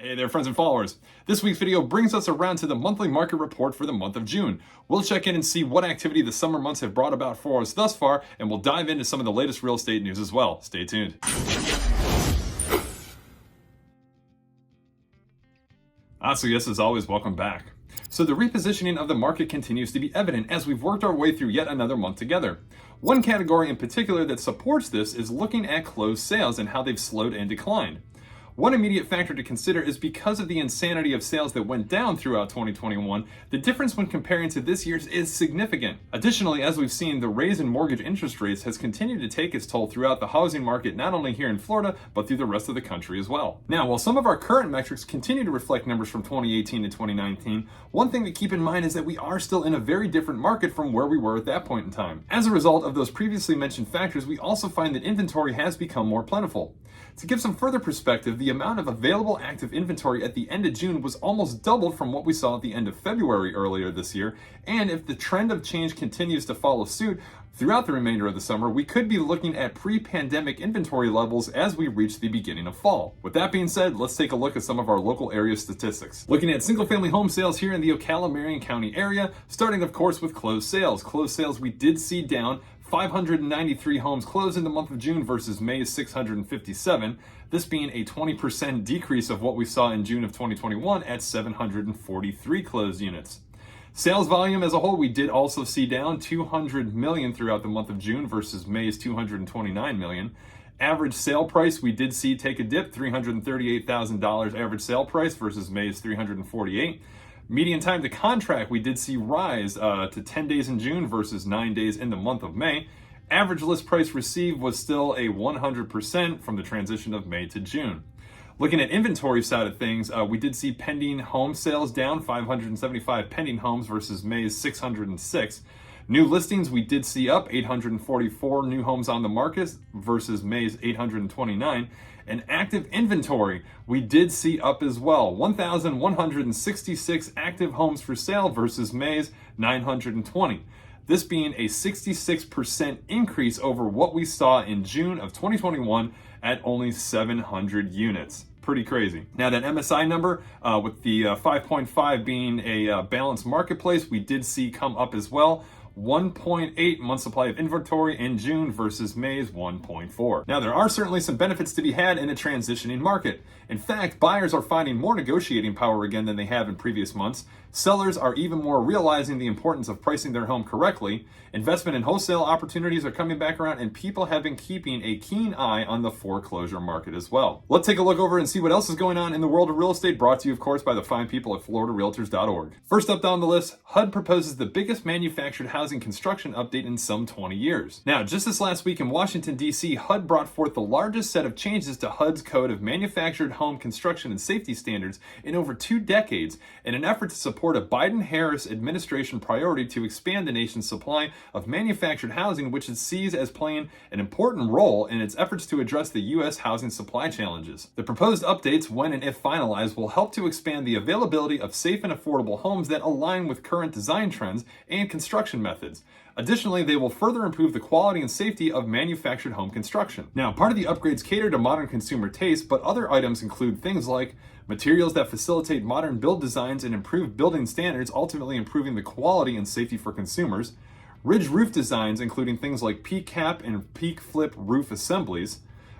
Hey there, friends and followers. This week's video brings us around to the monthly market report for the month of June. We'll check in and see what activity the summer months have brought about for us thus far, and we'll dive into some of the latest real estate news as well. Stay tuned. So yes, as always, welcome back. So the repositioning of the market continues to be evident as we've worked our way through yet another month together. One category in particular that supports this is looking at closed sales and how they've slowed and declined. One immediate factor to consider is because of the insanity of sales that went down throughout 2021, the difference when comparing to this year's is significant. Additionally, as we've seen, the raise in mortgage interest rates has continued to take its toll throughout the housing market, not only here in Florida, but through the rest of the country as well. Now, while some of our current metrics continue to reflect numbers from 2018 to 2019, one thing to keep in mind is that we are still in a very different market from where we were at that point in time. As a result of those previously mentioned factors, we also find that inventory has become more plentiful. To give some further perspective, the amount of available active inventory at the end of June was almost doubled from what we saw at the end of February earlier this year, and if the trend of change continues to follow suit throughout the remainder of the summer, we could be looking at pre-pandemic inventory levels as we reach the beginning of fall. With that being said, let's take a look at some of our local area statistics. Looking at single-family home sales here in the Ocala, Marion County area, starting of course with closed sales. Closed sales we did see down 593 homes closed in the month of June versus May's 657, this being a 20% decrease of what we saw in June of 2021 at 743 closed units. Sales volume as a whole, we did also see down 200 million throughout the month of June versus May's 229 million. Average sale price, we did see take a dip, $338,000 average sale price versus May's $348. Median time to contract, we did see rise to 10 days in June versus 9 days in the month of May. Average list price received was still a 100% from the transition of May to June. Looking at inventory side of things, we did see pending home sales down 575 pending homes versus May's 606. New listings, we did see up 844 new homes on the market versus May's 829. And active inventory, we did see up as well, 1,166 active homes for sale versus May's 920. This being a 66% increase over what we saw in June of 2021 at only 700 units. Pretty crazy. Now that MSI number, with the 5.5 being a balanced marketplace, we did see come up as well. 1.8 month supply of inventory in June versus May's 1.4. Now, there are certainly some benefits to be had in a transitioning market. In fact, buyers are finding more negotiating power again than they have in previous months. Sellers are even more realizing the importance of pricing their home correctly. Investment in wholesale opportunities are coming back around, and people have been keeping a keen eye on the foreclosure market as well. Let's take a look over and see what else is going on in the world of real estate, brought to you, of course, by the fine people at FloridaRealtors.org. First up down the list, HUD proposes the biggest manufactured housing construction update in some 20 years. Now, just this last week in Washington, D.C., HUD brought forth the largest set of changes to HUD's Code of Manufactured Home Construction and Safety Standards in over 2 decades in an effort to support a Biden-Harris administration priority to expand the nation's supply of manufactured housing, which it sees as playing an important role in its efforts to address the U.S. housing supply challenges. The proposed updates, when and if finalized, will help to expand the availability of safe and affordable homes that align with current design trends and construction methods. Additionally, they will further improve the quality and safety of manufactured home construction. Now, part of the upgrades cater to modern consumer tastes, but other items include things like materials that facilitate modern build designs and improve building standards, ultimately improving the quality and safety for consumers, ridge roof designs, including things like peak cap and peak flip roof assemblies,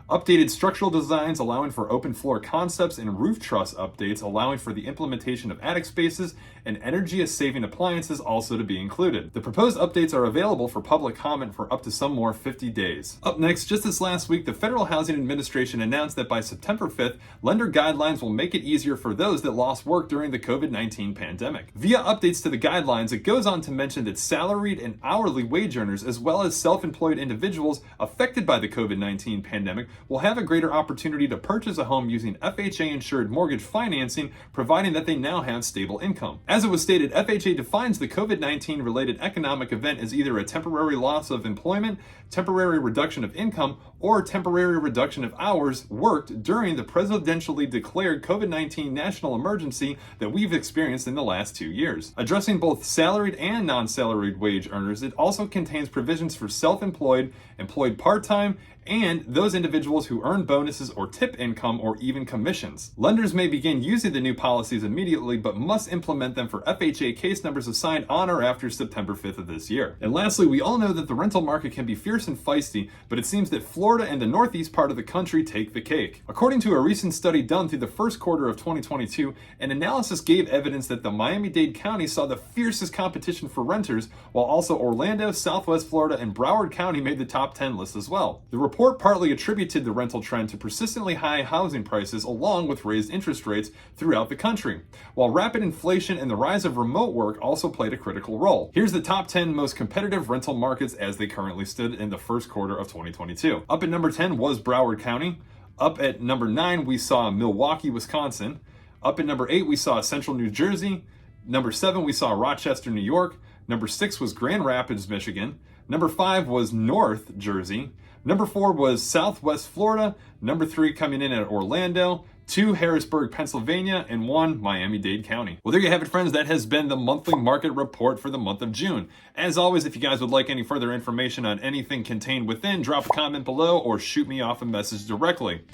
updated structural designs allowing for open floor concepts, and roof truss updates allowing for the implementation of attic spaces and energy-saving appliances also to be included. The proposed updates are available for public comment for up to some more 50 days. Up next, just this last week, the Federal Housing Administration announced that by September 5th, lender guidelines will make it easier for those that lost work during the COVID-19 pandemic. Via updates to the guidelines, it goes on to mention that salaried and hourly wage earners, as well as self-employed individuals affected by the COVID-19 pandemic, will have a greater opportunity to purchase a home using FHA-insured mortgage financing, providing that they now have stable income. As it was stated, FHA defines the COVID-19 related economic event as either a temporary loss of employment, temporary reduction of income, or temporary reduction of hours worked during the presidentially declared COVID-19 national emergency that we've experienced in the last 2 years. Addressing both salaried and non-salaried wage earners, it also contains provisions for self-employed, employed part-time, and those individuals individuals who earn bonuses or tip income or even commissions. Lenders may begin using the new policies immediately, but must implement them for FHA case numbers assigned on or after September 5th of this year. And lastly, we all know that the rental market can be fierce and feisty, but it seems that Florida and the northeast part of the country take the cake. According to a recent study done through the first quarter of 2022, an analysis gave evidence that the Miami-Dade County saw the fiercest competition for renters, while also Orlando, Southwest Florida, and Broward County made the top 10 list as well. The report partly attributed the rental trend to persistently high housing prices along with raised interest rates throughout the country, while rapid inflation and the rise of remote work also played a critical role. Here's the top 10 most competitive rental markets as they currently stood in the first quarter of 2022. Up at number 10 was Broward County. Up at number 9, we saw Milwaukee, Wisconsin. Up at number 8, we saw Central New Jersey. Number 7, we saw Rochester, New York. Number 6 was Grand Rapids, Michigan. Number 5 was North Jersey. Number 4 was Southwest Florida. Number 3 coming in at Orlando. 2 Harrisburg, Pennsylvania, and 1 Miami-Dade County. Well, there you have it, friends. That has been the monthly market report for the month of June. As always, if you guys would like any further information on anything contained within, drop a comment below or shoot me off a message directly.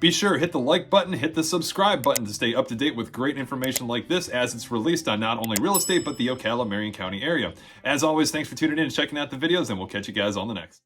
Be sure to hit the like button, hit the subscribe button to stay up to date with great information like this as it's released on not only real estate, but the Ocala, Marion County area. As always, thanks for tuning in and checking out the videos, and we'll catch you guys on the next.